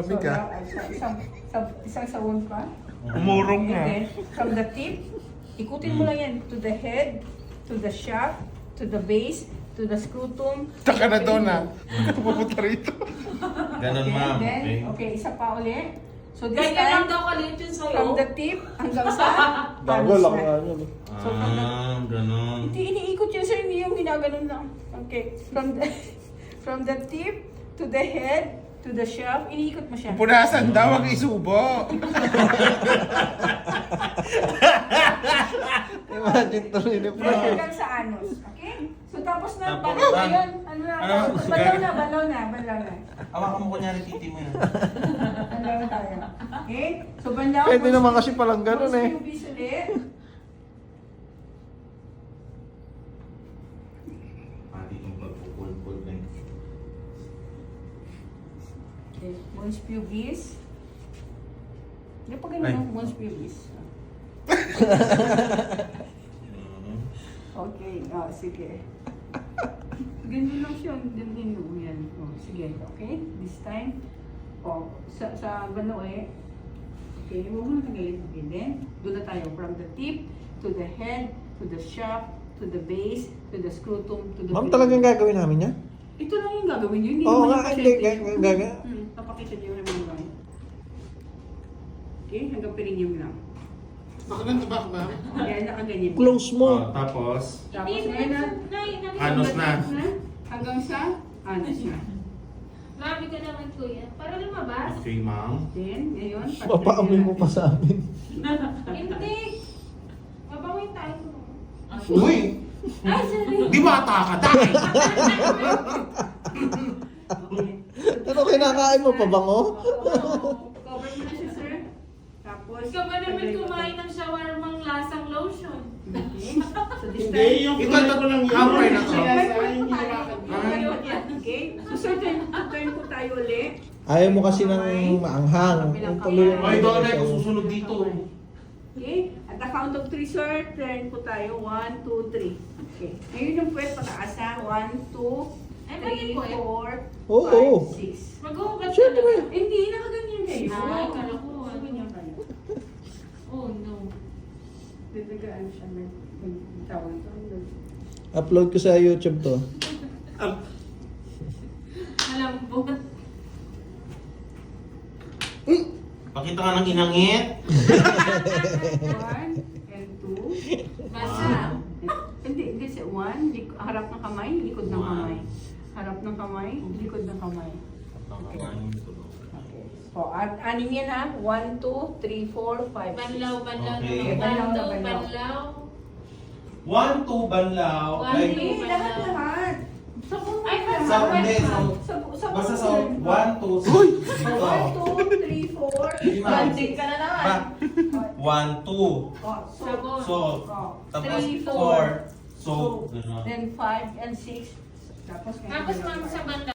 Sabi ka. Isang sawon pa. Umurong And na. then, from the tip, ikutin mo lang yan to the head, to the shaft, to the base, to the scrotum. Taka na doon na. Pupunta rito. Ganun, Okay, ma'am. then, Okay. okay, isa pa uli. So this Kaya lang time, daw kalit yun sa'yo. from the tip hanggang sa Bago lang nga yun. So from the, Ganun. hindi iniikot yun sir, hindi yung ginaganon lang. Okay, from the tip to the head, to the shaft, iniikot mo siya. Punasan daw, wag isubo. Imagine tuloy ni Then Fred. hanggang sa anus. Okay? So tapos na, Tapos, balaw na ah, yun. Ano na, ano? balaw na. Hawakan mo kunyari titi mo yan. Balaw na tayo. Okay? So bandaw. Pwede naman kasi palang ganun eh. Pubis ulit. Pati yung pagpupulpul na yun. Okay, mons pubis. Hindi pa Ay. ganun, mons pubis. Mhm. Okay, sige. Ganun lang siya, ganun mo yan. Sige, okay? This time, sa bano okay, huwag mo na tagalin. Okay, then, doon na tayo. From the tip, to the head, to the shaft, to the base, to the scrotum, to the... Ma'am, talagang gagawin namin yan? Ito lang yung gagawin yun. Hindi Oo naman nga, yung hindi. pasyente. Papakita niyo naman yung gawin. Okay, hanggang perineum lang. Baka nang tabak, ma'am. Yan, nakaganyan. Close mo. Tapos, Tapos Hindi ngayon na, Anos na. hanggang sa anus na. Marami ka naman kuya. Para lumabas. okay, ma'am. Then, ngayon, Papaamin mo pa sa amin. Hindi. Mabawin tayo. Uy! Ay, sorry. Di bata ka, dahil! Ano kinakain mo? Pabango? Cover mo na siya, sir. Tapos, Ikaw ba naman kumain ng shawarmang lasang lotion? Okay. So, this Hindi, time, yung ito ko lang hammer na to. Okay? So, sir, turn po tayo ulit. Ayaw mo kasi ng maanghang. Tuloy Ay, doon na ito susunod dito. Okay? At the count of 3, sir, turn po tayo. 1, 2, 3. Okay. Ngayon yung puwet pataas ha. 1, 2, Ay, bakit 3, puwet? 4, Oo. 5, 6. Maghuhugas ka Siyempre. na. Hindi, nakaganyan kayo. Ay, kala ko. Nakaganyan kayo. Oh no. Dadagaan siya ng tawag to. Upload ko sa YouTube to. Malambot. Pakita ka ng inangit. 1 and 2. Basa. Hindi, sir. 1, harap ng kamay, likod ng kamay. Harap ng kamay, likod ng kamay. O, at anim yan ha. 1, 2, 3, 4, 5, 6. Banlaw, banlaw. Okay. Banlaw na Banlaw, banlaw. banlaw. 1, 2, banlaw. One, Ay, two. Hindi, lahat. Ay, Sa, hindi, basta sa 1, 2, 1, 2, 3, 4. Banding ka na naman. 1, 2. Sabon. So, tapos 3, 4. So, gano'n. Then 5 and 6. Tapos Tapos ma'am sa banda.